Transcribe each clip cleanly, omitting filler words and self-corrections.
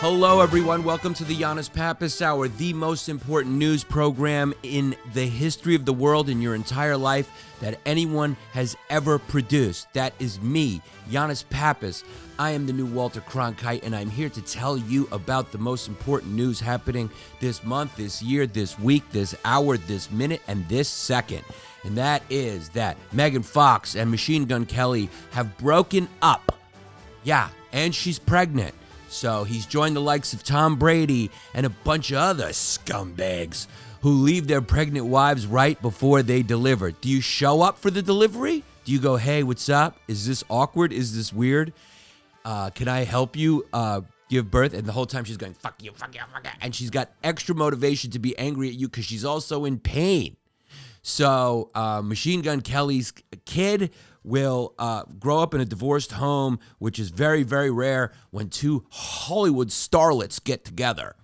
Hello, everyone. Welcome to the Yannis Pappas Hour, the most important news program in the history of the world in your entire life that anyone has ever produced. That is me, Yannis Pappas. I am the new Walter Cronkite, and I'm here to tell you about the most important news happening this month, this year, this week, this hour, this minute, and this second. And that is that Megan Fox and Machine Gun Kelly have broken up. Yeah, and she's pregnant. So he's joined the likes of Tom Brady and a bunch of other scumbags who leave their pregnant wives right before they deliver. Do you show up for the delivery? Do you go, hey, what's up? Is this awkward? Is this weird? Can I help you give birth? And the whole time she's going, fuck you, fuck you, fuck you. And she's got extra motivation to be angry at you because she's also in pain. So Machine Gun Kelly's kid will grow up in a divorced home, which is very, very rare when two Hollywood starlets get together.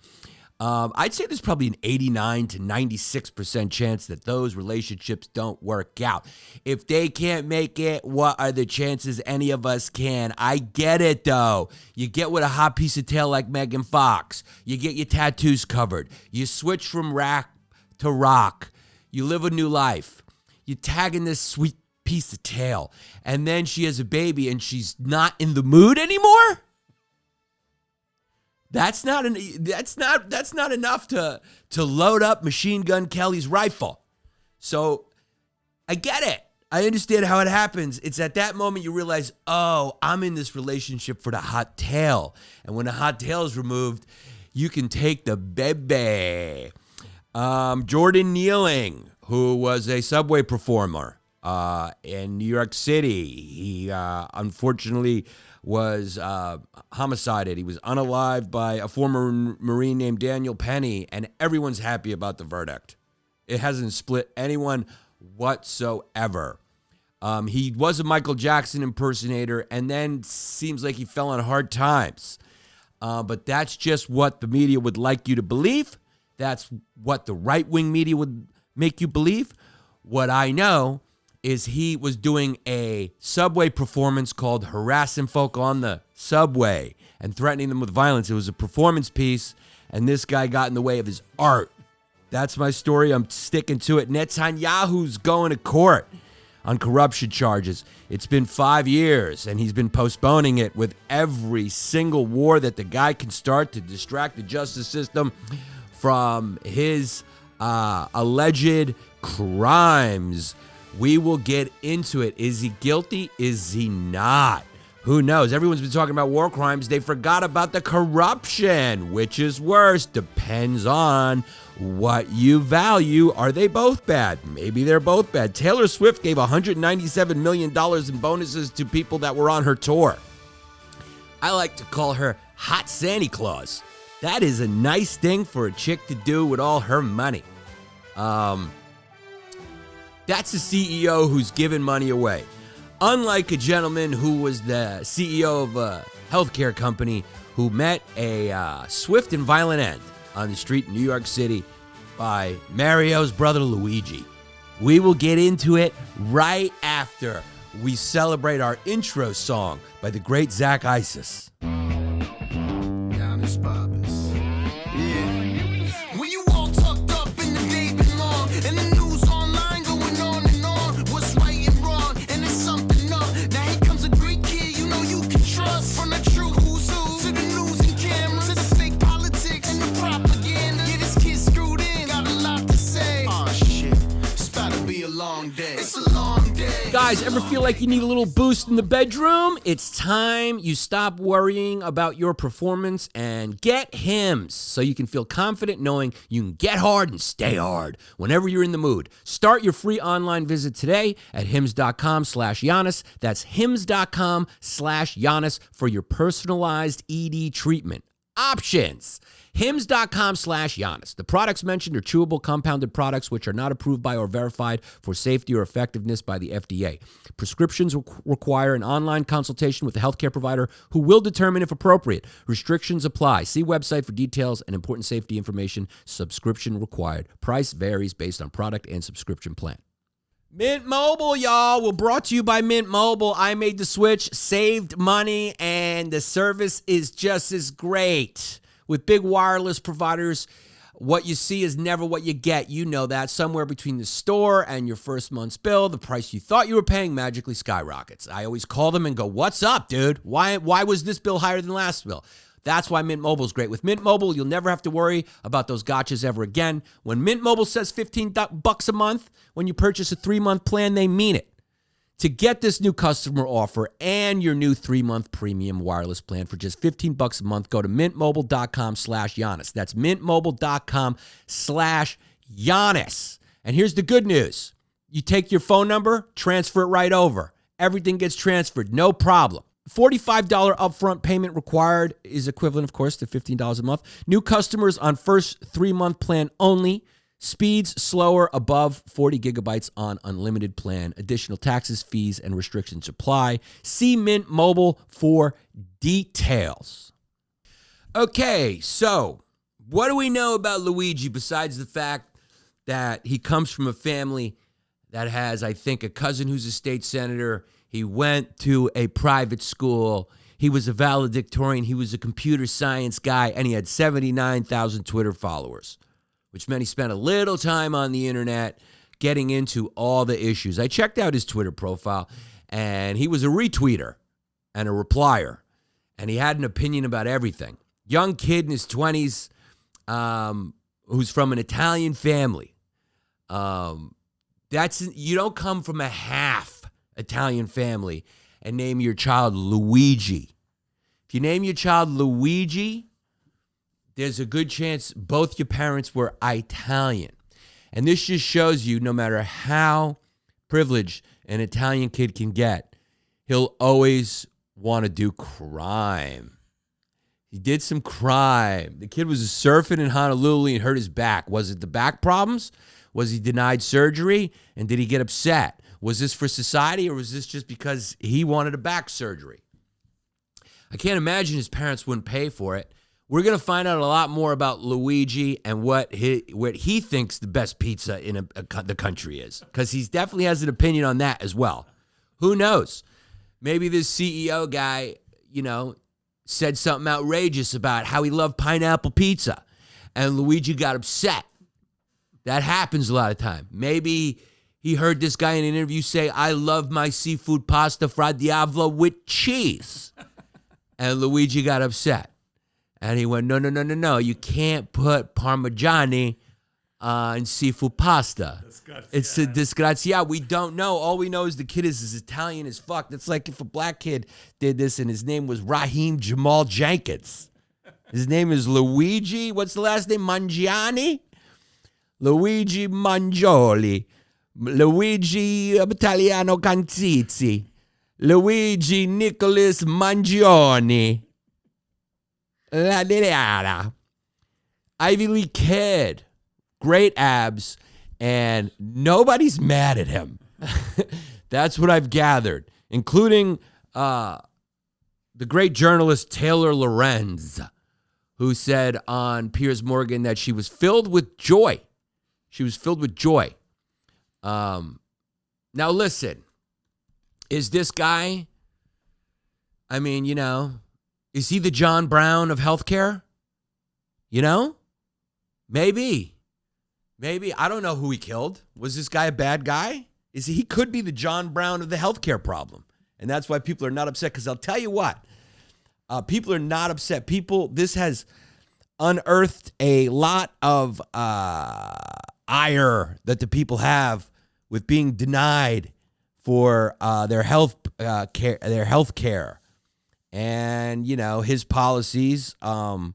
I'd say there's probably an 89 to 96% chance that those relationships don't work out. If they can't make it, what are the chances any of us can? I get it, though. You get with a hot piece of tail like Megan Fox. You get your tattoos covered. You switch from rap to rock. You live a new life. You tag in this sweet piece of tail, and then she has a baby and she's not in the mood anymore. That's not enough to load up Machine Gun Kelly's rifle. So I get it. I understand how it happens. It's at that moment you realize, oh, I'm in this relationship for the hot tail. And when the hot tail is removed, you can take the baby. Jordan Neely, who was a subway performer in New York City. He unfortunately was homicided. He was unalived by a former Marine named Daniel Penny, and everyone's happy about the verdict. It hasn't split anyone whatsoever. He was a Michael Jackson impersonator, and then seems like he fell on hard times. But that's just what the media would like you to believe. That's what the right-wing media would make you believe. What I know is he was doing a subway performance called Harassing Folk on the Subway and threatening them with violence. It was a performance piece, and this guy got in the way of his art. That's my story. I'm sticking to it. Netanyahu's going to court on corruption charges. It's been 5 years, and he's been postponing it with every single war that the guy can start to distract the justice system from his alleged crimes. We will get into it. Is he guilty? Is he not? Who knows? Everyone's been talking about war crimes. They forgot about the corruption. Which is worse? Depends on what you value. Are they both bad? Maybe they're both bad. Taylor Swift gave $197 million in bonuses to people that were on her tour. I like to call her Hot Santa Claus. That is a nice thing for a chick to do with all her money. That's a CEO who's giving money away. Unlike a gentleman who was the CEO of a healthcare company who met a swift and violent end on the street in New York City by Mario's brother Luigi. We will get into it right after we celebrate our intro song by the great Zach Isis. Yannis Pappas. Yeah. When you all tucked up in the day been long, and the news online going on and on, what's right and wrong, and there's something up. Now here comes a great kid you know you can trust. From the true who's who to the news and cameras, to the fake politics and the propaganda. Yeah, this kid's screwed in, got a lot to say. Oh shit, it's about to be a long day. It's a long day. Guys, ever feel like you need a little boost in the bedroom? It's time you stop worrying about your performance and get Hims so you can feel confident knowing you can get hard and stay hard whenever you're in the mood. Start your free online visit today at hims.com/Yannis. That's hims.com/Yannis for your personalized ED treatment options. Hims.com/Yannis. The products mentioned are chewable compounded products which are not approved by or verified for safety or effectiveness by the FDA. Prescriptions require an online consultation with a healthcare provider who will determine if appropriate. Restrictions apply. See website for details and important safety information. Subscription required. Price varies based on product and subscription plan. Mint Mobile, y'all. We're brought to you by Mint Mobile. I made the switch, saved money, and the service is just as great. With big wireless providers, what you see is never what you get. You know that. Somewhere between the store and your first month's bill, the price you thought you were paying magically skyrockets. I always call them and go, what's up, dude? Why was this bill higher than last bill? That's why Mint Mobile is great. With Mint Mobile, you'll never have to worry about those gotchas ever again. When Mint Mobile says $15 a month, when you purchase a 3-month plan, they mean it. To get this new customer offer and your new 3-month premium wireless plan for just $15 a month, go to mintmobile.com/Yannis. That's mintmobile.com/Yannis. And here's the good news. You take your phone number, transfer it right over. Everything gets transferred, no problem. $45 upfront payment required is equivalent, of course, to $15 a month. New customers on first 3-month plan only. Speeds slower above 40 gigabytes on unlimited plan. Additional taxes, fees, and restrictions apply. See Mint Mobile for details. Okay, so what do we know about Luigi besides the fact that he comes from a family that has, I think, a cousin who's a state senator. He went to a private school. He was a valedictorian. He was a computer science guy, and he had 79,000 Twitter followers, which meant he spent a little time on the internet getting into all the issues. I checked out his Twitter profile, and he was a retweeter and a replier, and he had an opinion about everything. Young kid in his 20s who's from an Italian family. You don't come from a half Italian family and name your child Luigi. If you name your child Luigi, there's a good chance both your parents were Italian. And this just shows you no matter how privileged an Italian kid can get, he'll always want to do crime. He did some crime. The kid was surfing in Honolulu and hurt his back. Was it the back problems? Was he denied surgery? And did he get upset? Was this for society or was this just because he wanted a back surgery? I can't imagine his parents wouldn't pay for it. We're going to find out a lot more about Luigi and what he thinks the best pizza in the country is, because he definitely has an opinion on that as well. Who knows? Maybe this CEO guy, said something outrageous about how he loved pineapple pizza, and Luigi got upset. That happens a lot of time. Maybe he heard this guy in an interview say, I love my seafood pasta fra diavolo with cheese. And Luigi got upset. And he went, no. You can't put Parmigiani in seafood pasta. It's a disgrazia. We don't know. All we know is the kid is Italian as fuck. That's like if a black kid did this and his name was Raheem Jamal Jenkins. His name is Luigi. What's the last name? Mangiani? Luigi Mangioli. Luigi Italiano Canzizzi. Luigi Nicholas Mangione. La Delara. Ivy League kid. Great abs. And nobody's mad at him. That's what I've gathered. Including the great journalist Taylor Lorenz, who said on Piers Morgan that she was filled with joy. She was filled with joy. Now listen, is this guy, is he the John Brown of healthcare? Maybe. I don't know who he killed. Was this guy a bad guy? He could be the John Brown of the healthcare problem. And that's why people are not upset. Because I'll tell you what, people are not upset. This has unearthed a lot of ire that the people have with being denied for their health care. And, his policies, along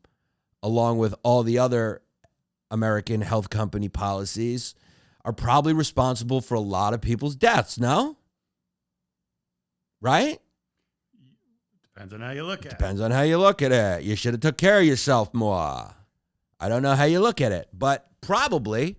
with all the other American health company policies, are probably responsible for a lot of people's deaths, no? Right? Depends on how you look at it. Depends on how you look at it. You should have took care of yourself more. I don't know how you look at it, but probably.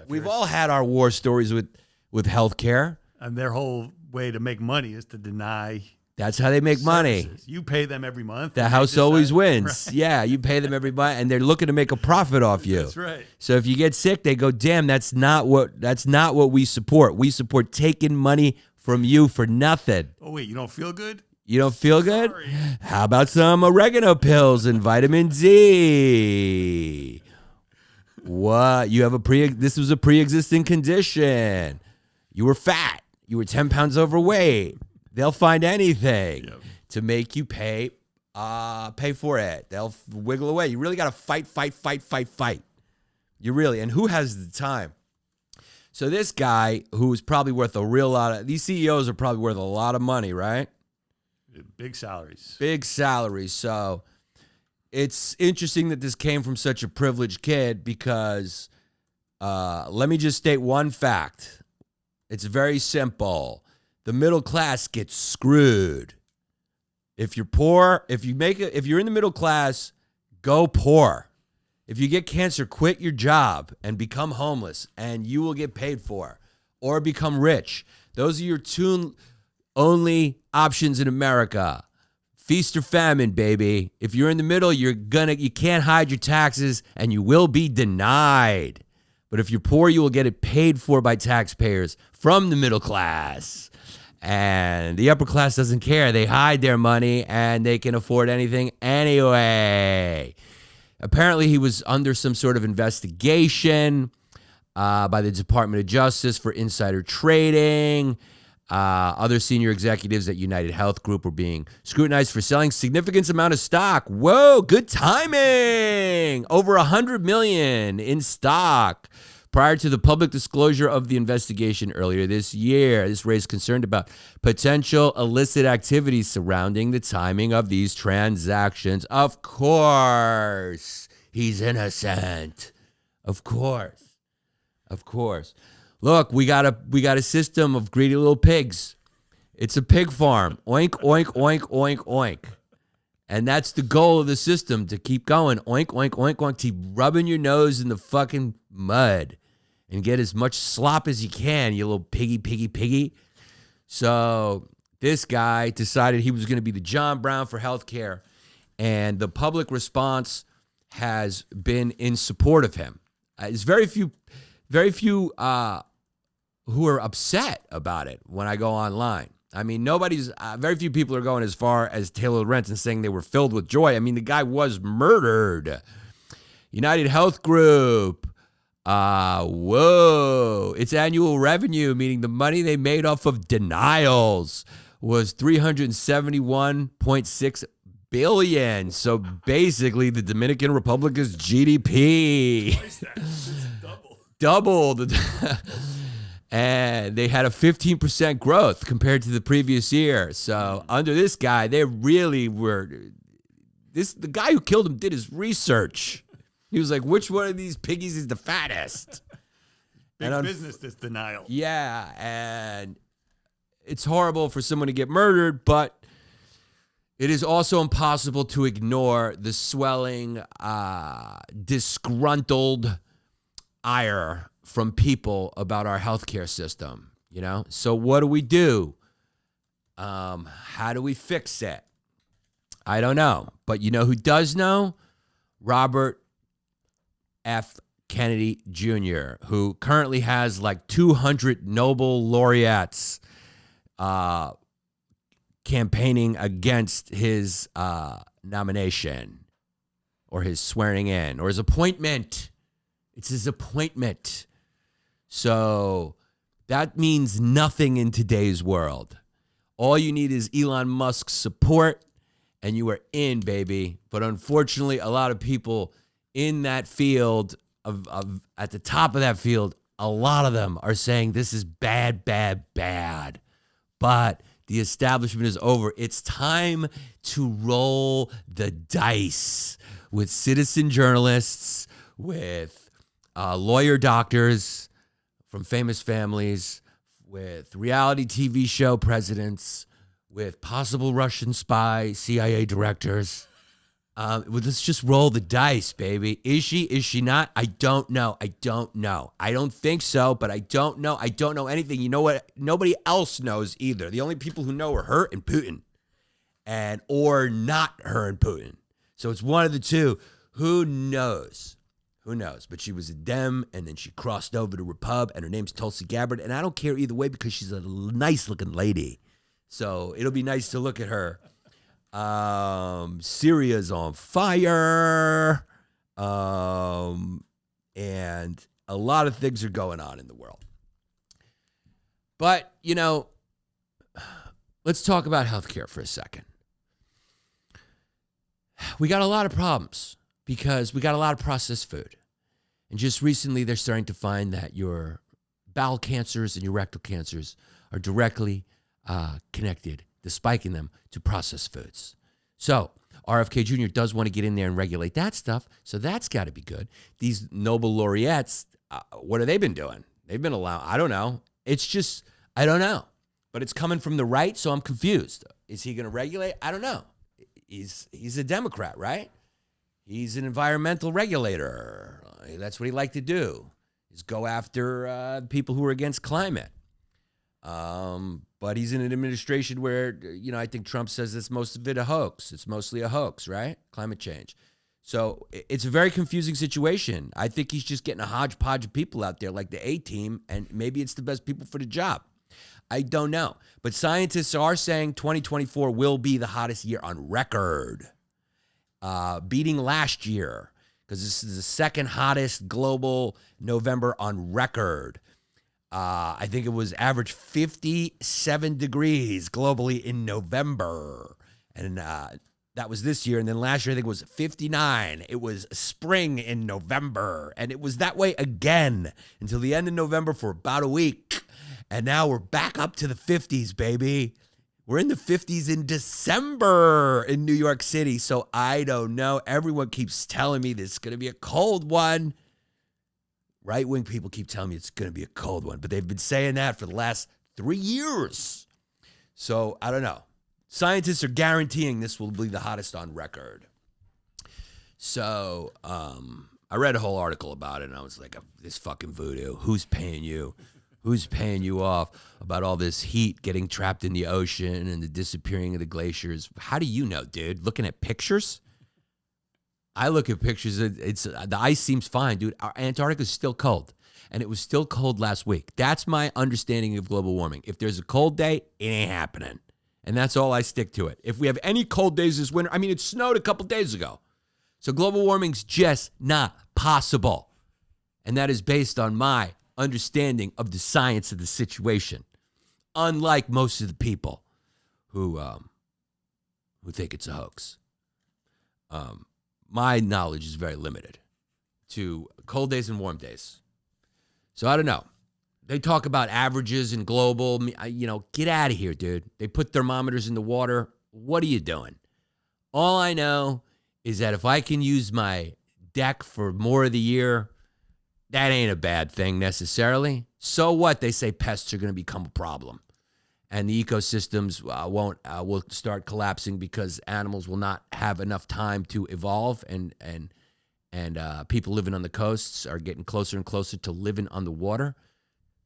We've all had our war stories with healthcare. And their whole way to make money is to deny That's how they make money. Services. You pay them every month. The and they house always decide- wins. Right. Yeah, you pay them every month, and they're looking to make a profit off you. That's right. So if you get sick, they go, "Damn, that's not what we support. We support taking money from you for nothing. Oh, wait, you don't feel good? You don't feel good? Sorry. How about some oregano pills and vitamin D? What? You have this was a pre-existing condition. You were fat. You were 10 pounds overweight. They'll find anything to make you pay for it. They'll wiggle away. You really got to fight. You really, and who has the time? So this guy, who's probably worth a real lot of, these CEOs are probably worth a lot of money, right? Big salaries. Big salaries. So it's interesting that this came from such a privileged kid because let me just state one fact. It's very simple. The middle class gets screwed. If you're poor, if you're in the middle class, go poor. If you get cancer, quit your job and become homeless, and you will get paid for, or become rich. Those are your two only options in America. Feast or famine, baby. If you're in the middle, you can't hide your taxes, and you will be denied. But if you're poor, you will get it paid for by taxpayers from the middle class. And the upper class doesn't care. They hide their money, and they can afford anything anyway. Apparently, he was under some sort of investigation by the Department of Justice for insider trading. Other senior executives at UnitedHealth Group were being scrutinized for selling significant amount of stock. Whoa, good timing! Over $100 million in stock prior to the public disclosure of the investigation earlier this year. This raised concern about potential illicit activities surrounding the timing of these transactions. Of course, he's innocent. Of course. Look, we got a system of greedy little pigs. It's a pig farm. Oink, oink, oink, oink, oink. And that's the goal of the system, to keep going. Oink, oink, oink, oink. Keep rubbing your nose in the fucking mud and get as much slop as you can, you little piggy. So this guy decided he was going to be the John Brown for healthcare, and the public response has been in support of him. There's very few who are upset about it when I go online. I mean, very few people are going as far as Taylor Lorenz and saying they were filled with joy. I mean, the guy was murdered. UnitedHealth Group. Its annual revenue, meaning the money they made off of denials, was $371.6 billion. So basically, the Dominican Republic's GDP doubled. And they had a 15% growth compared to the previous year. So under this guy, they really were. The guy who killed him did his research. He was like, which one of these piggies is the fattest? Big business, this denial. Yeah, and it's horrible for someone to get murdered, but it is also impossible to ignore the swelling, disgruntled ire from people about our healthcare system, you know? So what do? How do we fix it? I don't know. But you know who does know? Robert F. Kennedy Jr., who currently has like 200 Nobel laureates campaigning against his nomination or his swearing in or his appointment. It's his appointment. So that means nothing in today's world. All you need is Elon Musk's support, and you are in, baby. But unfortunately, a lot of people in that field, at the top of that field, a lot of them are saying this is bad, bad, bad. But the establishment is over. It's time to roll the dice with citizen journalists, with lawyer doctors from famous families, with reality TV show presidents, with possible Russian spy CIA directors. Let's just roll the dice, baby. Is she? Is she not? I don't know. I don't think so, but I don't know. I don't know anything. You know what? Nobody else knows either. The only people who know are her and Putin. or not her and Putin. So it's one of the two. Who knows? Who knows? But she was a Dem, and then she crossed over to Repub, and her name's Tulsi Gabbard. And I don't care either way because she's a nice-looking lady. So it'll be nice to look at her. Syria's on fire. And a lot of things are going on in the world. But, let's talk about healthcare for a second. We got a lot of problems because we got a lot of processed food. And just recently, they're starting to find that your bowel cancers and your rectal cancers are directly connected, the spike in them, to processed foods. So RFK Jr. does want to get in there and regulate that stuff, so that's got to be good. These Nobel laureates, what have they been doing? They've been allowed, I don't know. It's just, I don't know. But it's coming from the right, so I'm confused. Is he going to regulate? I don't know. He's a Democrat, right? He's an environmental regulator. That's what he liked to do, is go after people who are against climate. But he's in an administration where, I think Trump says it's most of it a hoax. It's mostly a hoax, right? Climate change. So it's a very confusing situation. I think he's just getting a hodgepodge of people out there like the A-team, and maybe it's the best people for the job. I don't know. But scientists are saying 2024 will be the hottest year on record, beating last year, because this is the second hottest global November on record. I think it was average 57 degrees globally in November. And that was this year. And then last year, I think it was 59. It was spring in November. And it was that way again until the end of November for about a week. And now we're back up to the 50s, baby. We're in the 50s in December in New York City. So I don't know. Everyone keeps telling me this is going to be a cold one. Right-wing people keep telling me it's going to be a cold one, but they've been saying that for the last 3 years. So I don't know. Scientists are guaranteeing this will be the hottest on record. So I read a whole article about it, and I was like, this fucking voodoo. Who's paying you? Who's paying you off about all this heat getting trapped in the ocean and the disappearing of the glaciers? How do you know, dude? Looking at pictures? I look at pictures. It's the ice seems fine, dude. Antarctica is still cold, and it was still cold last week. That's my understanding of global warming. If there's a cold day, it ain't happening, and that's all I stick to it. If we have any cold days this winter, it snowed a couple days ago, so global warming's just not possible, and that is based on my understanding of the science of the situation. Unlike most of the people who think it's a hoax. My knowledge is very limited to cold days and warm days. So I don't know. They talk about averages and global. Get out of here, dude. They put thermometers in the water. What are you doing? All I know is that if I can use my deck for more of the year, that ain't a bad thing necessarily. So what? They say pests are going to become a problem. And the ecosystems will start collapsing because animals will not have enough time to evolve, and people living on the coasts are getting closer and closer to living on the water.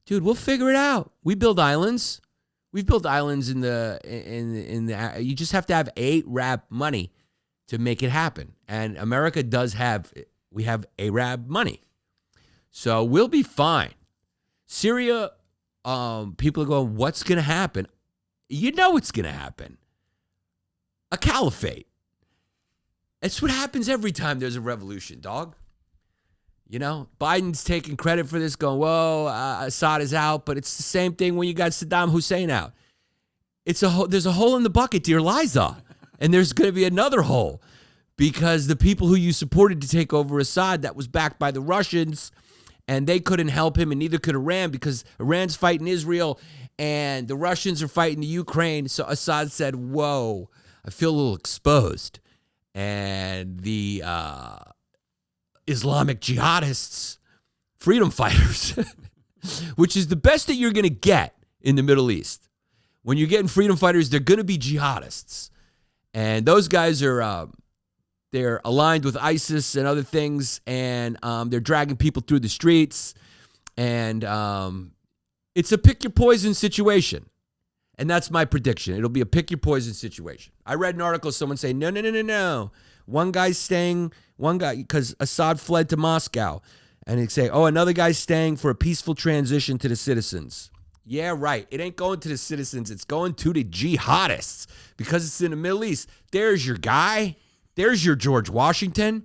Dude, we'll figure it out. We build islands. We've built islands in the. You just have to have Arab money to make it happen, and America does have. We have Arab money, so we'll be fine. Syria. People are going, what's going to happen? You know what's going to happen. A caliphate. That's what happens every time there's a revolution, dog. Biden's taking credit for this, going, whoa, Assad is out, but it's the same thing when you got Saddam Hussein out. There's a hole in the bucket, dear Liza, and there's going to be another hole because the people who you supported to take over Assad, that was backed by the Russians, and they couldn't help him, and neither could Iran because Iran's fighting Israel, and the Russians are fighting the Ukraine. So Assad said, whoa, I feel a little exposed. And the Islamic jihadists, freedom fighters, which is the best that you're going to get in the Middle East. When you're getting freedom fighters, they're going to be jihadists. And those guys are... They're aligned with ISIS and other things, and they're dragging people through the streets. And it's a pick your poison situation. And that's my prediction. It'll be a pick your poison situation. I read an article, someone saying, no. One guy's staying, because Assad fled to Moscow. And he'd say, another guy's staying for a peaceful transition to the citizens. Yeah, right. It ain't going to the citizens. It's going to the jihadists because it's in the Middle East. There's your guy. There's your George Washington.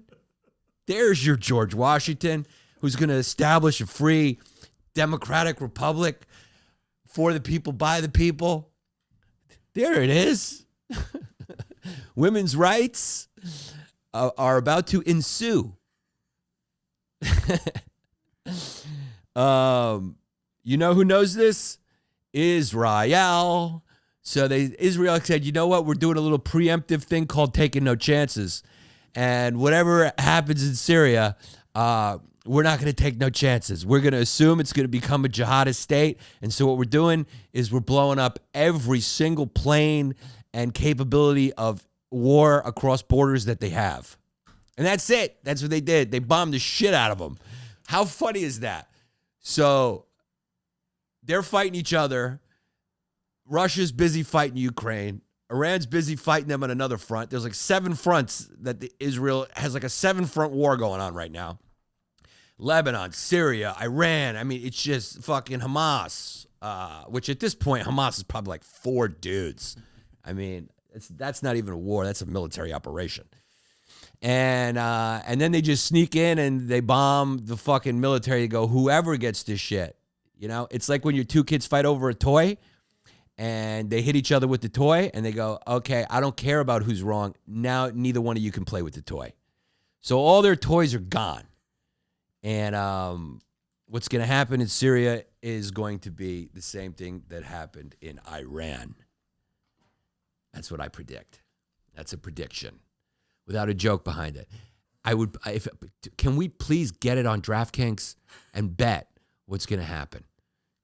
There's your George Washington who's going to establish a free democratic republic for the people, by the people. There it is. Women's rights are about to ensue. You know who knows this? Israel. So Israel said, you know what? We're doing a little preemptive thing called taking no chances. And whatever happens in Syria, we're not going to take no chances. We're going to assume it's going to become a jihadist state. And so what we're doing is we're blowing up every single plane and capability of war across borders that they have. And that's it. That's what they did. They bombed the shit out of them. How funny is that? So they're fighting each other. Russia's busy fighting Ukraine. Iran's busy fighting them on another front. There's like 7 fronts that Israel has, like a 7-front war going on right now. Lebanon, Syria, Iran. I mean, it's just fucking Hamas, which at this point, Hamas is probably like 4 dudes. I mean, that's not even a war. That's a military operation. And then they just sneak in and they bomb the fucking military. They go, whoever gets this shit. You know, it's like when your 2 kids fight over a toy and they hit each other with the toy and they go, okay, I don't care about who's wrong. Now neither one of you can play with the toy. So all their toys are gone. And what's going to happen in Syria is going to be the same thing that happened in Iran. That's what I predict. That's a prediction without a joke behind it. Can we please get it on DraftKings and bet what's going to happen?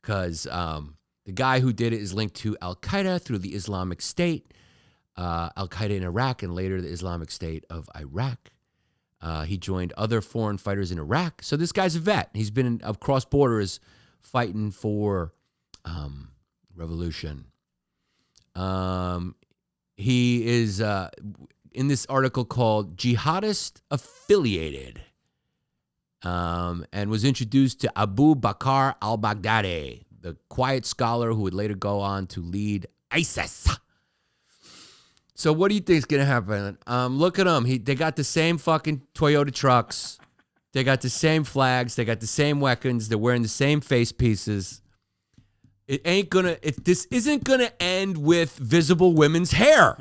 Because the guy who did it is linked to Al-Qaeda through the Islamic State, Al-Qaeda in Iraq, and later the Islamic State of Iraq. He joined other foreign fighters in Iraq. So this guy's a vet. He's been across borders fighting for revolution. He is in this article called Jihadist Affiliated and was introduced to Abu Bakr al-Baghdadi, the quiet scholar who would later go on to lead ISIS. So what do you think is going to happen? Look at them. They got the same fucking Toyota trucks. They got the same flags. They got the same weapons. They're wearing the same face pieces. This isn't going to end with visible women's hair.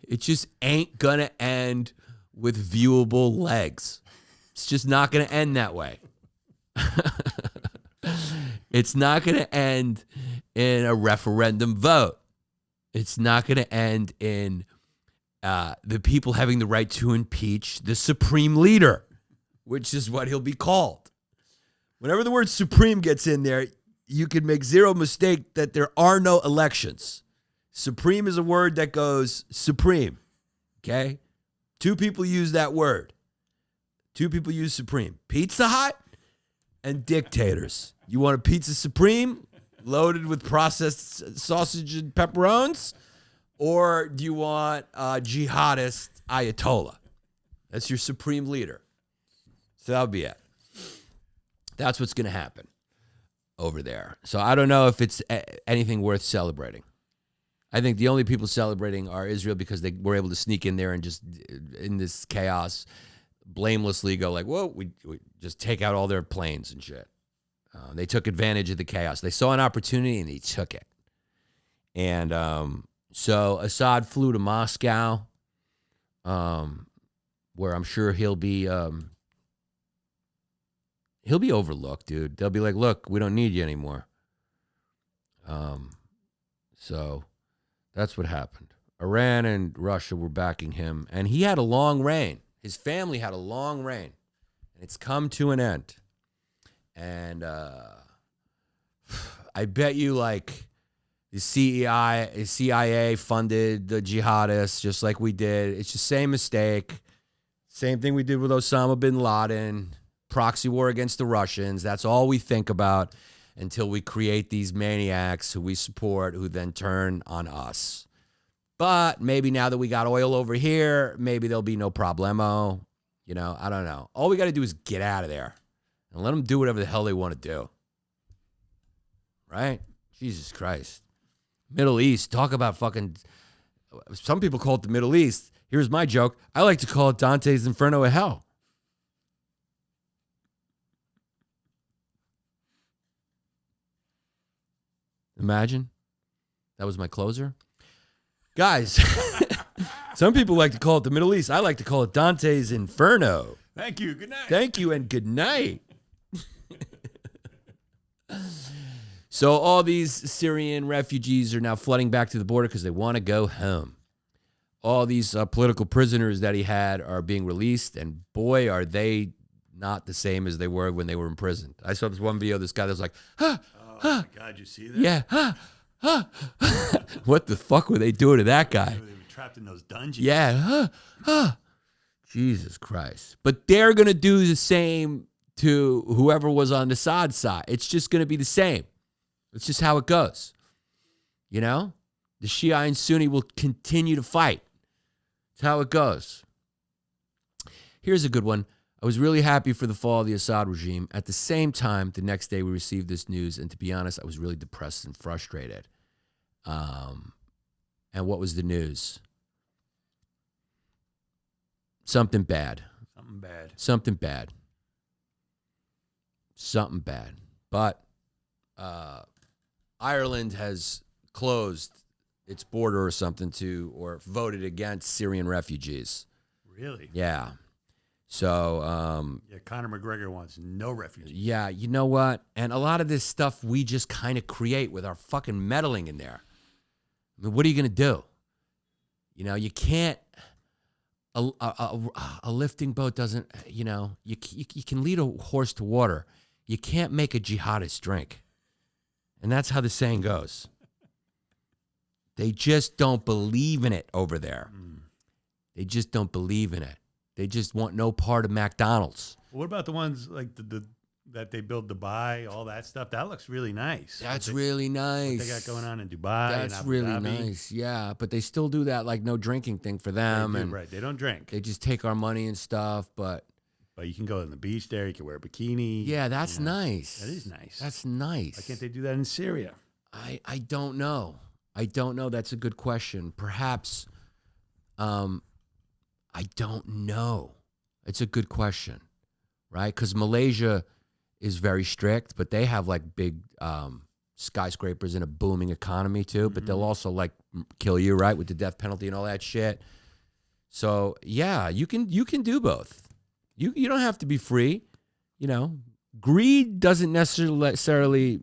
It just ain't going to end with viewable legs. It's just not going to end that way. It's not going to end in a referendum vote. It's not going to end in the people having the right to impeach the supreme leader, which is what he'll be called. Whenever the word supreme gets in there, you can make zero mistake that there are no elections. Supreme is a word that goes supreme, okay? 2 people use that word. 2 people use supreme. Pizza Hut and dictators. You want a pizza supreme loaded with processed sausage and pepperonis? Or do you want a jihadist Ayatollah? That's your supreme leader. So that'll be it. That's what's going to happen over there. So I don't know if it's anything worth celebrating. I think the only people celebrating are Israel because they were able to sneak in there and just, in this chaos, blamelessly go like, whoa, we just take out all their planes and shit. They took advantage of the chaos. They saw an opportunity and they took it. And so Assad flew to Moscow, where I'm sure he'll be overlooked, dude. They'll be like, look, we don't need you anymore. So that's what happened. Iran and Russia were backing him, and he had a long reign. His family had a long reign, and it's come to an end. And I bet you, like, the CIA funded the jihadists just like we did. It's the same mistake. Same thing we did with Osama bin Laden. proxy war against the Russians. That's all we think about until we create these maniacs who we support, who then turn on us. But maybe now that we got oil over here, maybe there'll be no problemo. You know, I don't know. All we got to do is get out of there and let them do whatever the hell they want to do. Right? Jesus Christ. Middle East, talk about fucking... Some people call it the Middle East. Here's my joke. I like to call it Dante's Inferno of Hell. Imagine. That was my closer. Guys, some people like to call it the Middle East. I like to call it Dante's Inferno. Thank you. Good night. Thank you and good night. So all these Syrian refugees are now flooding back to the border because they want to go home. All these political prisoners that he had are being released, and boy, are they not the same as they were when they were imprisoned. I saw this one video of this guy that was like, Oh, my God, you see that? yeah, what the fuck were they doing to that guy? They were trapped in those dungeons. Yeah, Jesus Christ. But they're going to do the same to whoever was on Assad's side. It's just going to be the same. It's just how it goes. You know? The Shia and Sunni will continue to fight. It's how it goes. Here's a good one. I was really happy for the fall of the Assad regime. At the same time, the next day we received this news, and to be honest, I was really depressed and frustrated. And what was the news? Something bad. Something bad. Something bad. Something bad. But Ireland has closed its border or something or voted against Syrian refugees. Really? Yeah. So, Yeah, Conor McGregor wants no refugees. yeah, you know what? And a lot of this stuff we just kind of create with our fucking meddling in there. I mean, what are you going to do? You know, you can't, a lifting boat doesn't, you know, you can lead a horse to water. You can't make a jihadist drink. And that's how the saying goes. They just don't believe in it over there. They just don't believe in it. They just want no part of McDonald's. What about the ones like that they build Dubai, all that stuff? That looks really nice. That's really nice. What they got going on in Dubai. That's and Abu really Dhabi. nice. Yeah, but they still do that like no drinking thing for them. They do, and right. They don't drink. they just take our money and stuff. But But you can go on the beach there. You can wear a bikini. yeah, that's you know. nice. That is nice. That's nice. Why can't they do that in Syria? I don't know. I don't know. That's a good question. Perhaps, I don't know. It's a good question, right? Because Malaysia is very strict, but they have like big skyscrapers and a booming economy too. But they'll also like kill you, right, with the death penalty and all that shit. So yeah, you can do both. You don't have to be free. You know, greed doesn't necessarily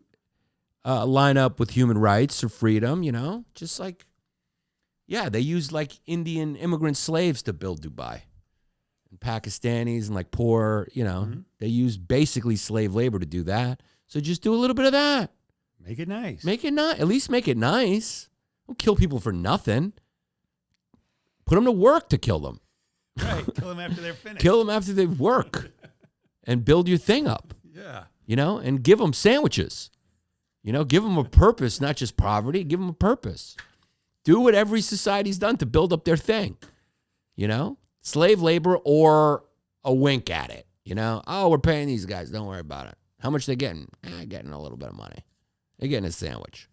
line up with human rights or freedom. You know, just like yeah, they use like Indian immigrant slaves to build Dubai. And Pakistanis and like poor, you know, they use basically slave labor to do that. So just do a little bit of that. Make it nice. Make it nice. At least make it nice. Don't kill people for nothing. Put them to work to kill them. Right. Kill them after they're finished. Kill them after they work and build your thing up, Yeah. you know, and give them sandwiches. You know, give them a purpose, not just poverty. Give them a purpose. Do what every society's done to build up their thing, you know? Slave labor or a wink at it, you know? Oh, we're paying these guys. Don't worry about it. How much they getting? Getting a little bit of money. They're getting a sandwich.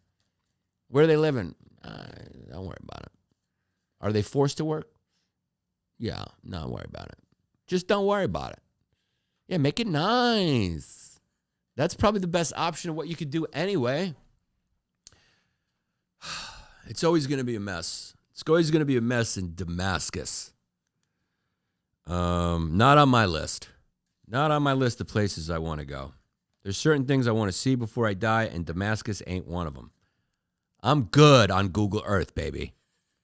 Where are they living? Don't worry about it. Are they forced to work? Yeah, don't worry about it. Just don't worry about it. Yeah, make it nice. That's probably the best option of what you could do anyway. It's always going to be a mess. It's always going to be a mess in Damascus. Not on my list. Not on my list of places I want to go. There's certain things I want to see before I die, and Damascus ain't one of them. I'm good on Google Earth, baby.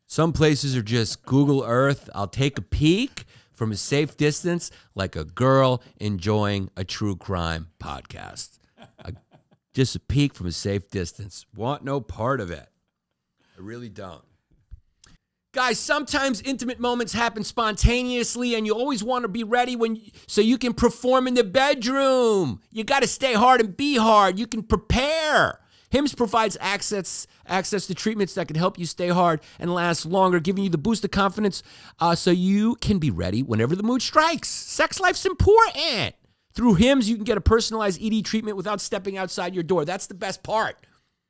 Some places are just Google Earth. I'll take a peek from a safe distance like a girl enjoying a true crime podcast. Just a peek from a safe distance. Want no part of it. I really don't. Guys, sometimes intimate moments happen spontaneously, and you always want to be ready so you can perform in the bedroom. You got to stay hard and be hard. You can prepare. Hims provides access to treatments that can help you stay hard and last longer, giving you the boost of confidence so you can be ready whenever the mood strikes. Sex life's important. Through Hims, you can get a personalized ED treatment without stepping outside your door. That's the best part.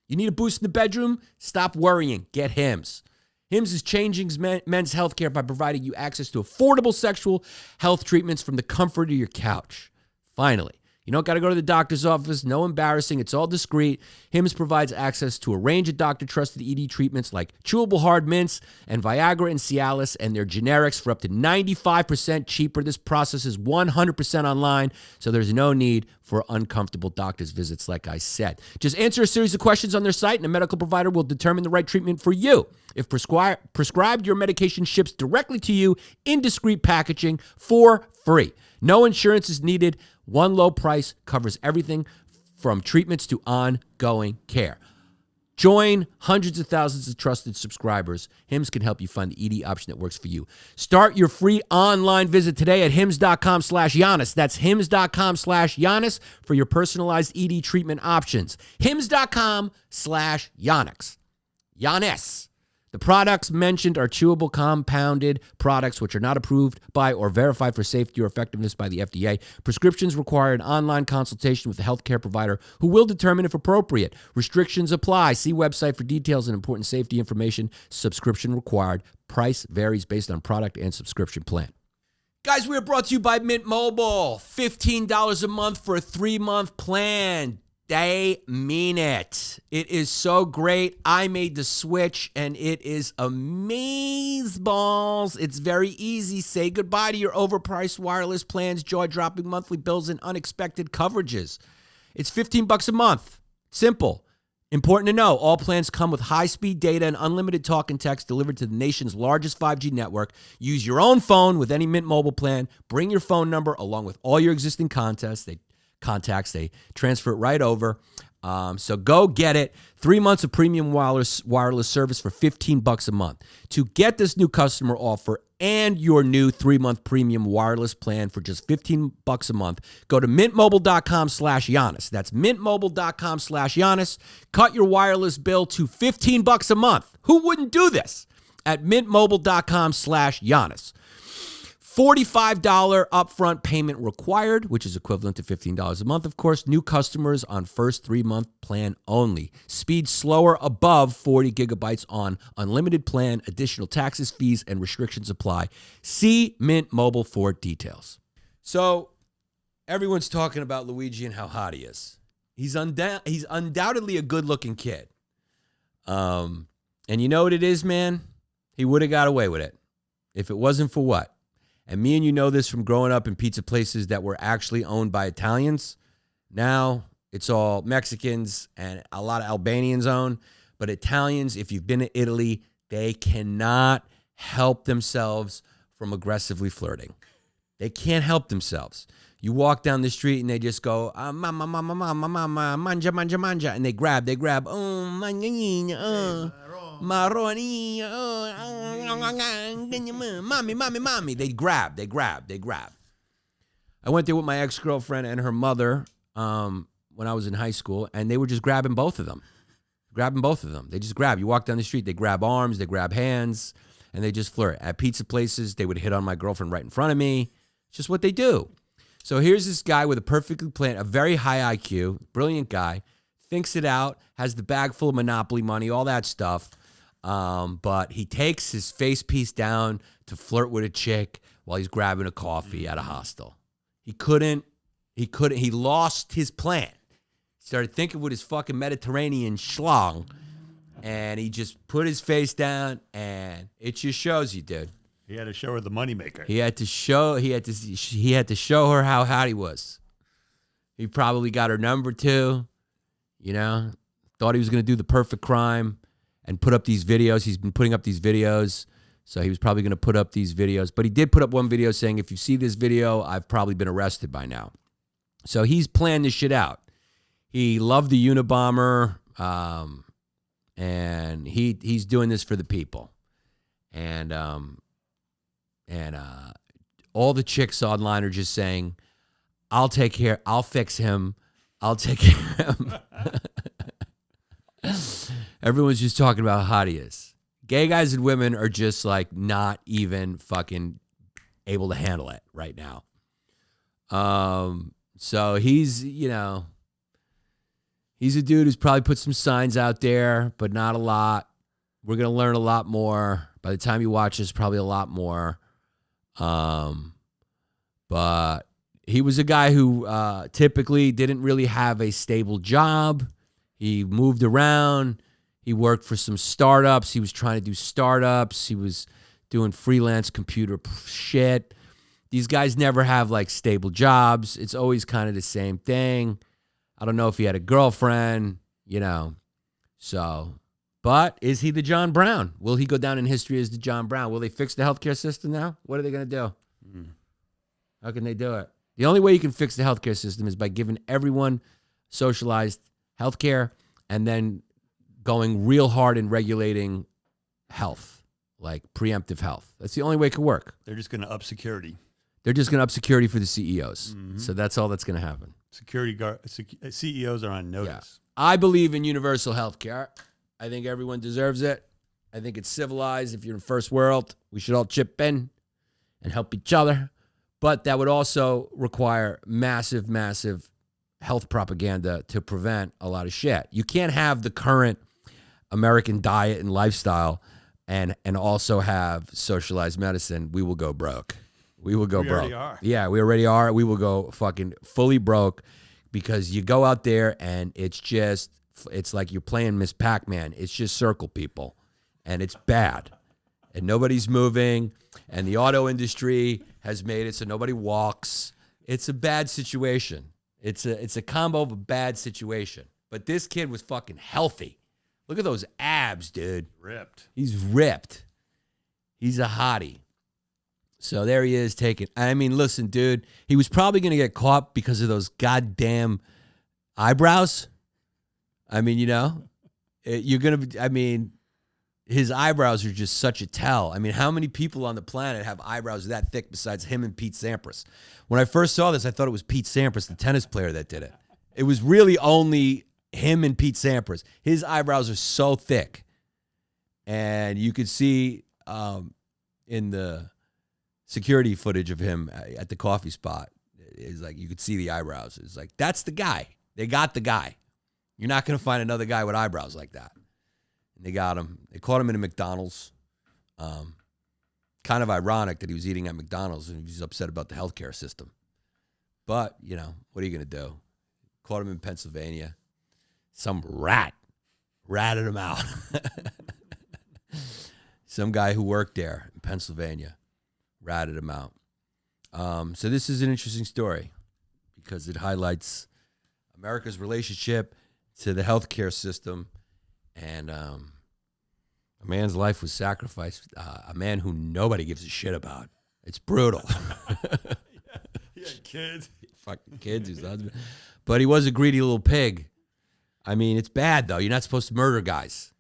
You need a boost in the bedroom? Stop worrying. Get Hims. Hims is changing men's healthcare by providing you access to affordable sexual health treatments from the comfort of your couch. Finally, you don't got to go to the doctor's office. No embarrassing. It's all discreet. Hims provides access to a range of doctor-trusted ED treatments like chewable hard mints and Viagra and Cialis, and their generics for up to 95% cheaper. This process is 100% online, so there's no need for uncomfortable doctor's visits, like I said. Just answer a series of questions on their site, and a medical provider will determine the right treatment for you. If prescribed, your medication ships directly to you in discreet packaging for free. No insurance is needed. One low price covers everything from treatments to ongoing care. Join hundreds of thousands of trusted subscribers. Hims can help you find the ED option that works for you. Start your free online visit today at hims.com/Yannis. That's hims.com/Yannis for your personalized ED treatment options. hims.com/Yannis. Yannis. The products mentioned are chewable compounded products which are not approved by or verified for safety or effectiveness by the FDA. Prescriptions require an online consultation with a healthcare provider who will determine if appropriate. Restrictions apply. See website for details and important safety information. Subscription required. Price varies based on product and subscription plan. Guys, we are brought to you by Mint Mobile. $15 a month for a 3-month plan. They mean it. It is so great. I made the switch, and it is amazeballs. It's very easy. Say goodbye to your overpriced wireless plans, jaw-dropping monthly bills, and unexpected coverages. It's $15 a month. Simple. Important to know, all plans come with high-speed data and unlimited talk and text delivered to the nation's largest 5G network. Use your own phone with any Mint Mobile plan. Bring your phone number along with all your existing contacts. They transfer it right over. So go get it. 3 months of premium wireless service for $15 a month. To get this new customer offer and your new 3-month premium wireless plan for just $15 a month, go to mintmobile.com/Yannis. That's mintmobile.com/Yannis. Cut your wireless bill to $15 a month. Who wouldn't do this? At mintmobile.com/Yannis. $45 upfront payment required, which is equivalent to $15 a month, of course. New customers on first 3-month plan only. Speed slower above 40 gigabytes on unlimited plan. Additional taxes, fees, and restrictions apply. See Mint Mobile for details. So everyone's talking about Luigi and how hot he is. He's undoubtedly a good-looking kid. And you know what it is, man? He would have got away with it if it wasn't for what? And me and you know this from growing up in pizza places that were actually owned by Italians. Now it's all Mexicans and a lot of Albanians own. But Italians, if you've been to Italy, they cannot help themselves from aggressively flirting. They can't help themselves. You walk down the street and they just go, mama, mama, mama, mama, manja, manja, manja. And they grab, oh, manjanina, maroni, mommy. They grab. I went there with my ex-girlfriend and her mother when I was in high school, and they were just grabbing both of them. They just grab. You walk down the street, they grab arms, they grab hands, and they just flirt. At pizza places, they would hit on my girlfriend right in front of me. It's just what they do. So here's this guy with a perfectly planned, a very high IQ, brilliant guy, thinks it out, has the bag full of Monopoly money, all that stuff. But he takes his face piece down to flirt with a chick while he's grabbing a coffee at a hostel. He lost his plan. He started thinking with his fucking Mediterranean schlong, and he just put his face down, and it just shows you, dude. He had to show her the moneymaker. He had to show her how hot he was. He probably got her number too, thought he was going to do the perfect crime and put up these videos. He's been putting up these videos, so he was probably going to put up these videos. But he did put up one video saying, if you see this video, I've probably been arrested by now. So he's planned this shit out. He loved the Unabomber, and he's doing this for the people. and all the chicks online are just saying, I'll fix him, I'll take care of him. Everyone's just talking about how hot he is. Gay guys and women are just like not even fucking able to handle it right now. So he's a dude who's probably put some signs out there, but not a lot. We're going to learn a lot more. By the time you watch this, probably a lot more. But he was a guy who typically didn't really have a stable job. He moved around. He worked for some startups. He was trying to do startups. He was doing freelance computer shit. These guys never have like stable jobs. It's always kind of the same thing. I don't know if he had a girlfriend, so. But is he the John Brown? Will he go down in history as the John Brown? Will they fix the healthcare system now? What are they going to do? How can they do it? The only way you can fix the healthcare system is by giving everyone socialized healthcare and then going real hard in regulating health, like preemptive health. That's the only way it could work. They're just going to up security. They're just going to up security for the CEOs. Mm-hmm. So that's all that's going to happen. CEOs are on notice. Yeah. I believe in universal health care. I think everyone deserves it. I think it's civilized. If you're in first world, we should all chip in and help each other. But that would also require massive, massive health propaganda to prevent a lot of shit. You can't have the current American diet and lifestyle and also have socialized medicine. We will go broke. We will go broke. We already are. Yeah, we already are. We will go fucking fully broke because you go out there and it's like you're playing Miss Pac-Man. It's just circle people and it's bad. And nobody's moving and the auto industry has made it so nobody walks. It's a bad situation. It's a combo of a bad situation. But this kid was fucking healthy. Look at those abs, dude. Ripped. He's ripped. He's a hottie. So there he is taking. I mean, listen, dude. He was probably going to get caught because of those goddamn eyebrows. I mean, you're going to be, I mean, his eyebrows are just such a tell. I mean, how many people on the planet have eyebrows that thick besides him and Pete Sampras? When I first saw this, I thought it was Pete Sampras, the tennis player, that did it. It was really only him and Pete Sampras. His eyebrows are so thick. And you could see in the security footage of him at the coffee spot, it's like you could see the eyebrows. It's like, that's the guy. They got the guy. You're not going to find another guy with eyebrows like that. And they got him. They caught him in a McDonald's. Kind of ironic that he was eating at McDonald's and he was upset about the healthcare system. But, what are you going to do? Caught him in Pennsylvania. Some ratted him out. Some guy who worked there in Pennsylvania ratted him out. So this is an interesting story because it highlights America's relationship to the healthcare system. And a man's life was sacrificed. A man who nobody gives a shit about. It's brutal. Yeah, kids. Fucking kids, his husband. But he was a greedy little pig. I mean, it's bad, though. You're not supposed to murder guys.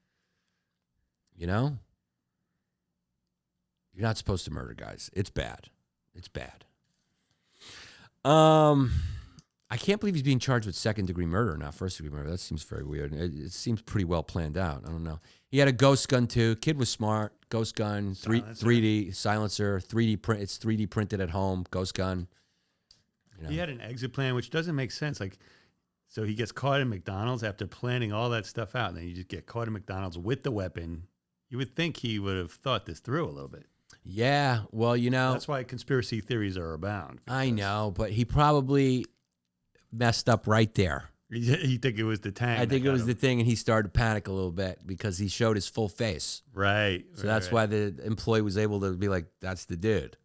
You're not supposed to murder guys. It's bad. It's bad. I can't believe he's being charged with second-degree murder, not first-degree murder. That seems very weird. It seems pretty well planned out. I don't know. He had a ghost gun, too. Kid was smart. Ghost gun, 3D silencer, 3D print. It's 3D printed at home. Ghost gun. He had an exit plan, which doesn't make sense. Like, so he gets caught in McDonald's after planning all that stuff out, and then you just get caught in McDonald's with the weapon. You would think he would have thought this through a little bit. Yeah, well, That's why conspiracy theories are abound. I know, but he probably messed up right there. You think it was the tank? I think it was the thing, and he started to panic a little bit because he showed his full face. Right. So that's why the employee was able to be like, that's the dude.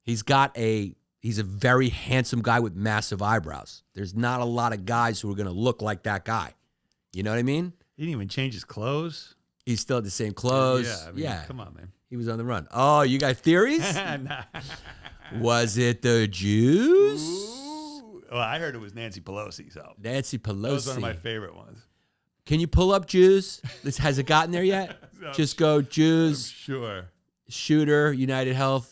He's a very handsome guy with massive eyebrows. There's not a lot of guys who are going to look like that guy. You know what I mean? He didn't even change his clothes. He still had the same clothes. Yeah, I mean, come on, man. He was on the run. Oh, you got theories? Nah. Was it the Jews? Ooh. Well, I heard it was Nancy Pelosi. So Nancy Pelosi. That was one of my favorite ones. Can you pull up Jews? Has it gotten there yet? Just go Jews. I'm sure. Shooter, UnitedHealth,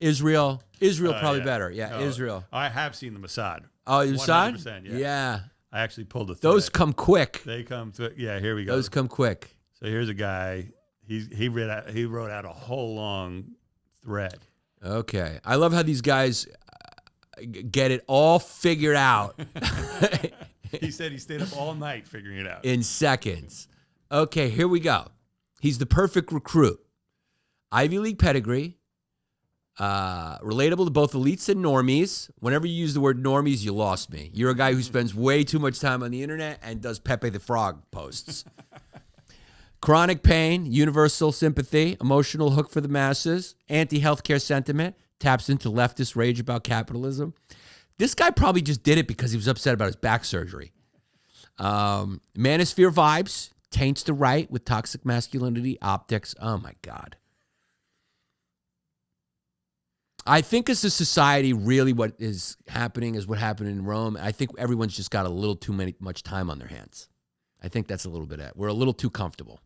Israel. Israel probably Yeah. better. Yeah, Oh, Israel. I have seen the Mossad. Oh, you saw it? 100%, Yeah. I actually pulled a thread. Those come quick. They come through. Yeah, here we go. Those come quick. So here's a guy. He wrote out a whole long thread. Okay. I love how these guys get it all figured out He said he stayed up all night figuring it out. in seconds. Okay, here we go. He's the perfect recruit. Ivy League pedigree, relatable to both elites and normies. Whenever you use the word normies, you lost me. You're a guy who spends way too much time on the internet and does Pepe the Frog posts. Chronic pain, universal sympathy, emotional hook for the masses, anti-healthcare sentiment, taps into leftist rage about capitalism. This guy probably just did it because he was upset about his back surgery. Manosphere vibes, taints the right with toxic masculinity optics. Oh my God. I think as a society, really what is happening is what happened in Rome. I think everyone's just got a little too much time on their hands. I think that's a little bit it. We're a little too comfortable.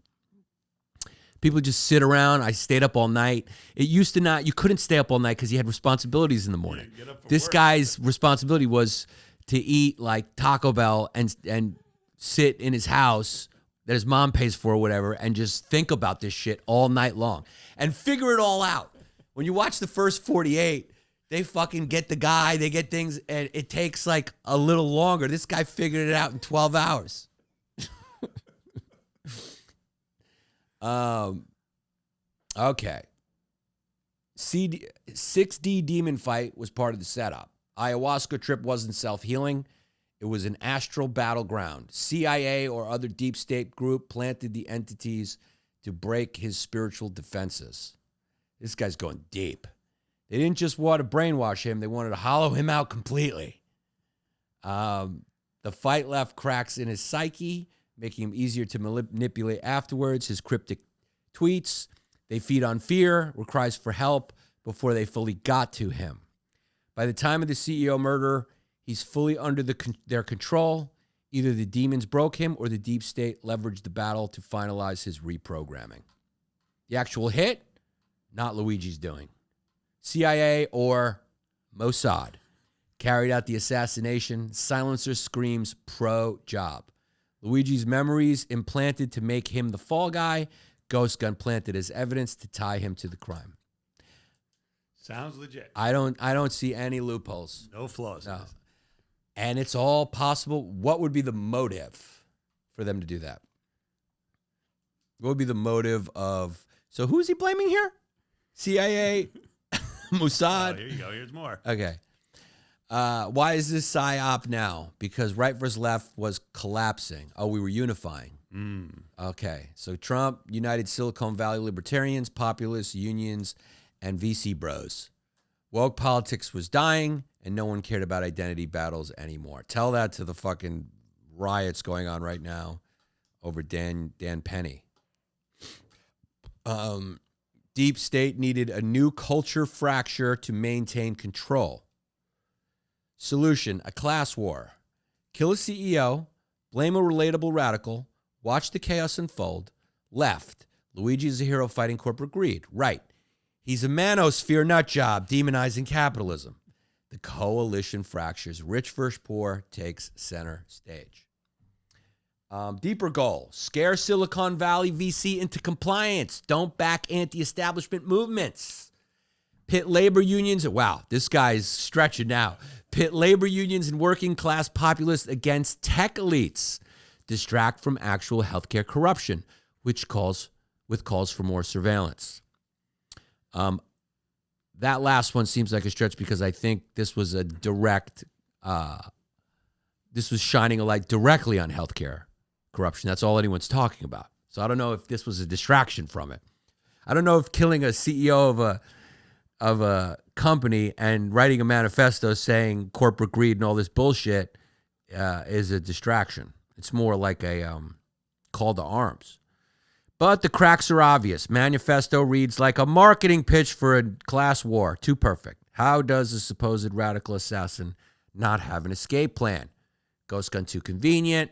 People just sit around. I stayed up all night. It used to not, you couldn't stay up all night because you had responsibilities in the morning. This guy's responsibility was to eat like Taco Bell and sit in his house that his mom pays for or whatever and just think about this shit all night long and figure it all out. When you watch the first 48, they fucking get the guy, they get things, and it takes like a little longer. This guy figured it out in 12 hours. Okay. 6D demon fight was part of the setup. Ayahuasca trip wasn't self-healing. It was an astral battleground. CIA or other deep state group planted the entities to break his spiritual defenses. This guy's going deep. They didn't just want to brainwash him. They wanted to hollow him out completely. The fight left cracks in his psyche, making him easier to manipulate afterwards. His cryptic tweets, they feed on fear, were cries for help before they fully got to him. By the time of the CEO murder, he's fully under their control. Either the demons broke him or the deep state leveraged the battle to finalize his reprogramming. The actual hit, not Luigi's doing. CIA or Mossad carried out the assassination. Silencer screams pro-job. Luigi's memories implanted to make him the fall guy. Ghost gun planted as evidence to tie him to the crime. Sounds legit. I don't see any loopholes. No flaws. No. And it's all possible. What would be the motive for them to do that? What would be the motive of... So who's he blaming here? CIA? Mossad? Oh, here you go. Here's more. Okay. Why is this PSYOP now? Because right versus left was collapsing. Oh, we were unifying. Okay. So Trump, United Silicon Valley libertarians, populists, unions, and VC bros. Woke politics was dying, and no one cared about identity battles anymore. Tell that to the fucking riots going on right now over Dan Penny. Deep state needed a new culture fracture to maintain control. Solution, a class war. Kill a CEO, blame a relatable radical, watch the chaos unfold. Left, Luigi is a hero fighting corporate greed. Right, he's a manosphere nutjob demonizing capitalism. The coalition fractures. Rich versus poor takes center stage. Deeper goal, scare Silicon Valley VC into compliance. Don't back anti-establishment movements. Pit labor unions. Wow, this guy's stretching now. Pit labor unions and working class populists against tech elites. Distract from actual healthcare corruption, which calls for more surveillance. That last one seems like a stretch because I think this was a direct, this was shining a light directly on healthcare corruption. That's all anyone's talking about. So I don't know if this was a distraction from it. I don't know if killing a CEO of a company and writing a manifesto saying corporate greed and all this bullshit is a distraction. It's more like a call to arms. But the cracks are obvious. Manifesto reads like a marketing pitch for a class war. Too perfect. How does a supposed radical assassin not have an escape plan? Ghost gun too convenient.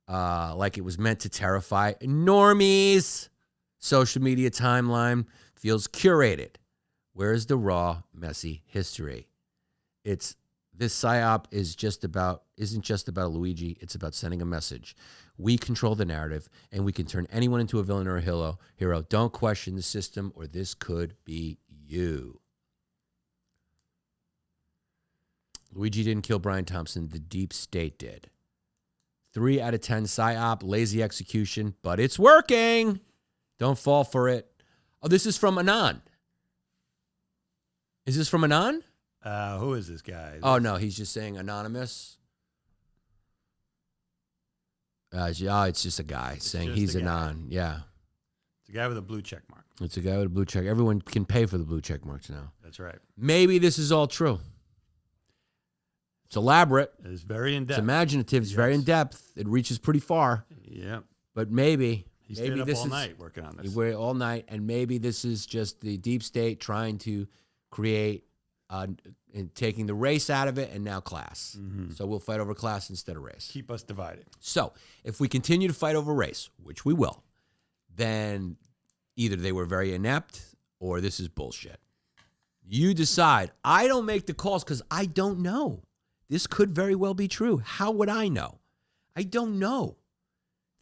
Like it was meant to terrify normies. social media timeline feels curated. Where is the raw, messy history? This psyop isn't just about Luigi. It's about sending a message. We control the narrative, and we can turn anyone into a villain or a hero. Don't question the system, or this could be you. Luigi didn't kill Brian Thompson. The deep state did. 3 out of 10 psyop, lazy execution, but it's working. Don't fall for it. Oh, this is from Anon. Is this from Anon? Who is this guy? Oh, no, he's just saying anonymous. It's just a guy saying he's Anon. Yeah. It's a guy with a blue check mark. It's a guy with a blue check. Everyone can pay for the blue check marks now. That's right. Maybe this is all true. It's elaborate. It's very in-depth. It's imaginative. It's very in-depth. It reaches pretty far. Yeah. But maybe. He stayed up all night working on this. He waited all night, and maybe this is just the deep state trying to create and taking the race out of it and now class. Mm-hmm. So we'll fight over class instead of race. Keep us divided. So if we continue to fight over race, which we will, then either they were very inept or this is bullshit. You decide. I don't make the calls because I don't know. This could very well be true. How would I know? I don't know.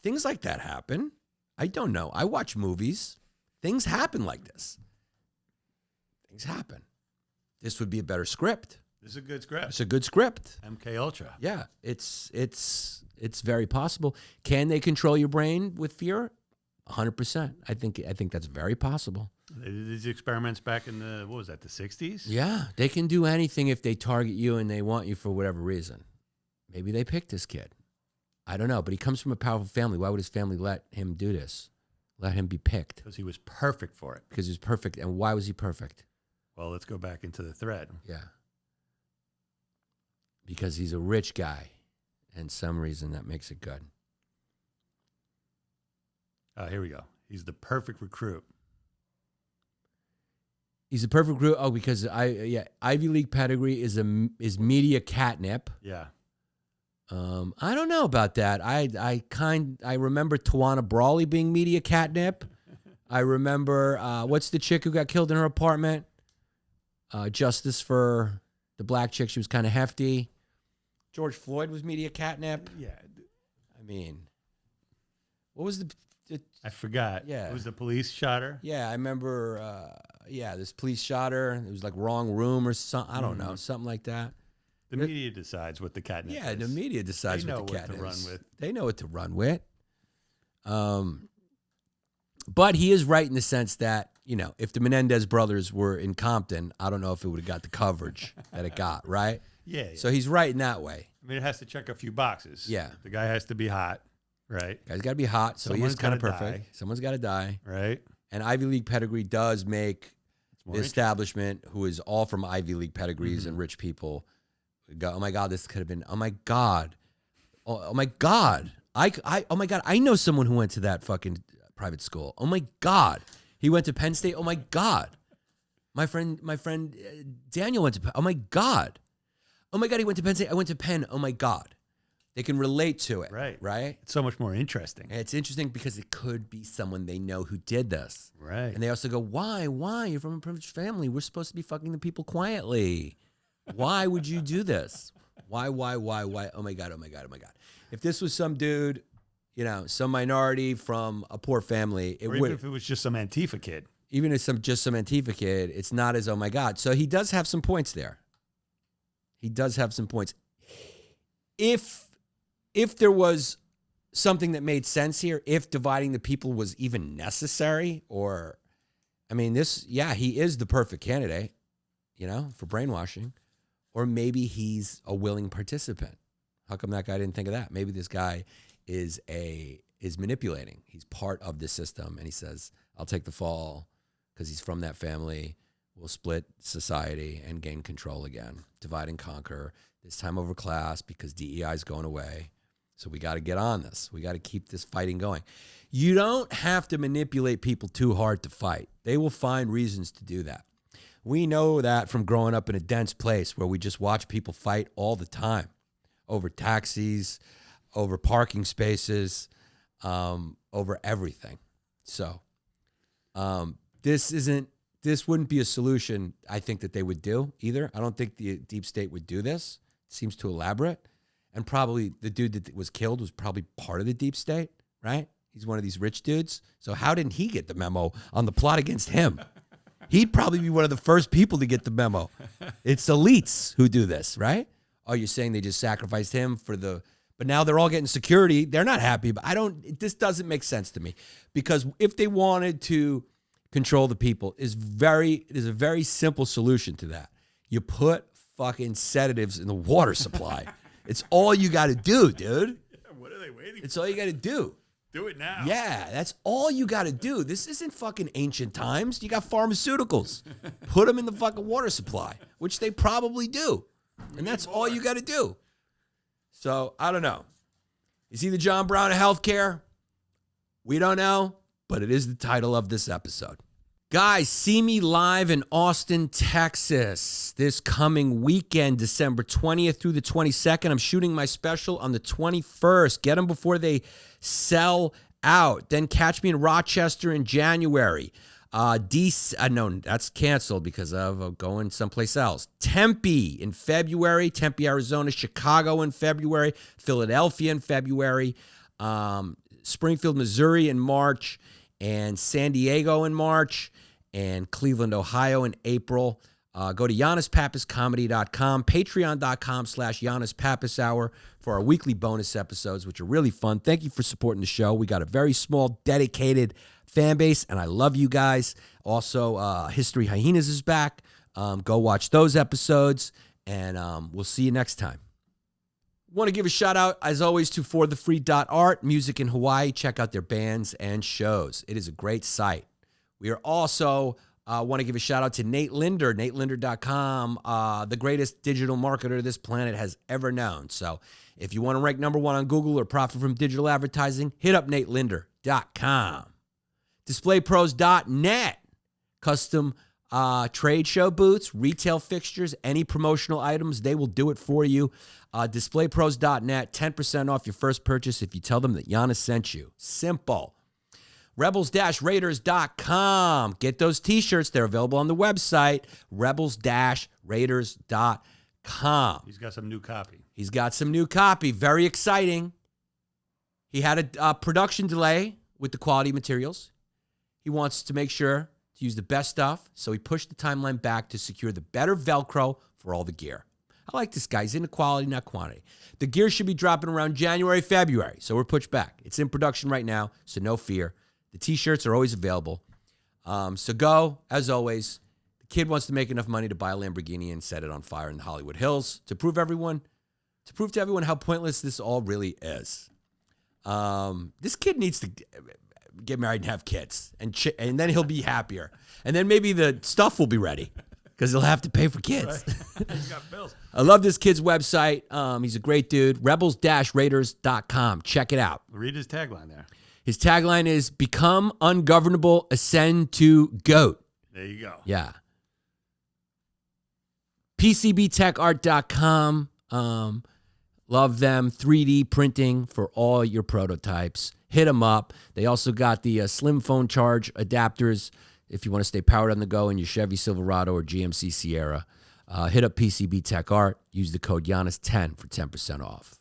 Things like that happen. I don't know. I watch movies. Things happen like this. Things happen. This would be a better script. This is a good script. It's a good script. MK Ultra. Yeah, it's very possible. Can they control your brain with fear? 100%. I think that's very possible. They did these experiments back in the 60s? Yeah, they can do anything if they target you and they want you for whatever reason. Maybe they picked this kid. I don't know, but he comes from a powerful family. Why would his family let him do this? Let him be picked? Because he was perfect for it. Because he was perfect. And why was he perfect? Well, let's go back into the thread. Yeah. Because he's a rich guy. And some reason that makes it good. Here we go. He's the perfect recruit. He's a perfect recruit. Oh, because Ivy League pedigree is media catnip. Yeah. I don't know about that. I remember Tawana Brawley being media catnip. I remember what's the chick who got killed in her apartment? Justice for the black chick. She was kind of hefty. George Floyd was media catnip. Yeah. I mean, what was the I forgot. Yeah. It was the police shot her. Yeah, I remember. This police shot her. It was like wrong room or something. I don't know, something like that. The media decides what the catnip is. Yeah, the media decides what the catnip is. Run with. They know what to run with. But he is right in the sense that, if the Menendez brothers were in Compton, I don't know if it would have got the coverage that it got, right? Yeah. So he's right in that way. I mean, it has to check a few boxes. Yeah. The guy has to be hot, right? Guy's got to be hot, so he is kind of perfect. Die. Someone's got to die. Right. And Ivy League pedigree does make the establishment, who is all from Ivy League pedigrees and rich people, go, oh my God, this could have been, oh my God. Oh my God. Oh my God, I know someone who went to that fucking private school. Oh my God. He went to Penn State. Oh my God. My friend Daniel went to, oh my God. Oh my God, he went to Penn State. I went to Penn. Oh my God. They can relate to it. Right? It's so much more interesting. And it's interesting because it could be someone they know who did this. Right. And they also go, why? You're from a privileged family. We're supposed to be fucking the people quietly. Why would you do this? Why? Oh my God. If this was some dude, some minority from a poor family, it would. Even if it was just some Antifa kid. Even if some Antifa kid, it's not as, oh my God. So he does have some points there. He does have some points. If there was something that made sense here, if dividing the people was even necessary, or, he is the perfect candidate, for brainwashing, or maybe he's a willing participant. How come that guy didn't think of that? Maybe this guy is manipulating. He's part of the system, and he says, I'll take the fall because he's from that family. We'll split society and gain control again. Divide and conquer, this time over class because DEI is going away. So we got to get on this. We got to keep this fighting going. You don't have to manipulate people too hard to fight. They will find reasons to do that. We know that from growing up in a dense place where we just watch people fight all the time over taxis, over parking spaces, over everything. So This wouldn't be a solution I think that they would do either. I don't think the deep state would do this. It seems too elaborate. And probably the dude that was killed was probably part of the deep state, right? He's one of these rich dudes. So how didn't he get the memo on the plot against him? He'd probably be one of the first people to get the memo. It's elites who do this, right? Oh, you're saying they just sacrificed him but now they're all getting security. They're not happy. But this doesn't make sense to me, because if they wanted to control the people, there's a very simple solution to that. You put fucking sedatives in the water supply. It's all you got to do, dude. Yeah, what are they waiting for? It's all you got to do. Do it now. Yeah, that's all you got to do. This isn't fucking ancient times. You got pharmaceuticals. Put them in the fucking water supply, which they probably do. And that's all you got to do. So, I don't know. Is he the John Brown of healthcare? We don't know, but it is the title of this episode. Guys, see me live in Austin, Texas this coming weekend, December 20th through the 22nd. I'm shooting my special on the 21st. Get them before they sell out. Then catch me in Rochester in January. No, that's canceled because of going someplace else. Tempe in February, Tempe, Arizona, Chicago in February, Philadelphia in February, Springfield, Missouri in March, and San Diego in March, and Cleveland, Ohio in April. Go to YannisPappasComedy.com, Patreon.com/Yannis Pappas Hour for our weekly bonus episodes, which are really fun. Thank you for supporting the show. We got a very small, dedicated fan base, and I love you guys. Also, History Hyenas is back. Go watch those episodes, and we'll see you next time. Want to give a shout out, as always, to forthefree.art, music in Hawaii. Check out their bands and shows. It is a great site. We are also want to give a shout out to Nate Linder, natelinder.com, the greatest digital marketer this planet has ever known. So if you want to rank number one on Google or profit from digital advertising, hit up natelinder.com. DisplayPros.net, custom trade show booths, retail fixtures, any promotional items, they will do it for you. DisplayPros.net, 10% off your first purchase if you tell them that Yannis sent you. Simple. Rebels-Raiders.com. Get those t-shirts. They're available on the website, Rebels-Raiders.com. He's got some new copy. Very exciting. He had a production delay with the quality materials. He wants to make sure to use the best stuff, so he pushed the timeline back to secure the better Velcro for all the gear. I like this guy. He's into quality, not quantity. The gear should be dropping around January, February, so we're pushed back. It's in production right now, so no fear. The t-shirts are always available. So go, as always. The kid wants to make enough money to buy a Lamborghini and set it on fire in the Hollywood Hills to prove to everyone how pointless this all really is. This kid needs to get married and have kids, and then he'll be happier. And then maybe the stuff will be ready because he'll have to pay for kids. Right. He's got bills. I love this kid's website. He's a great dude. Rebels-Raiders.com. Check it out. Read his tagline there. His tagline is, become ungovernable, ascend to GOAT. There you go. Yeah. PCBTechArt.com. Love them. 3D printing for all your prototypes. Hit them up. They also got the slim phone charge adapters if you want to stay powered on the go in your Chevy Silverado or GMC Sierra. Hit up PCB Tech Art. Use the code Yannis10 for 10% off.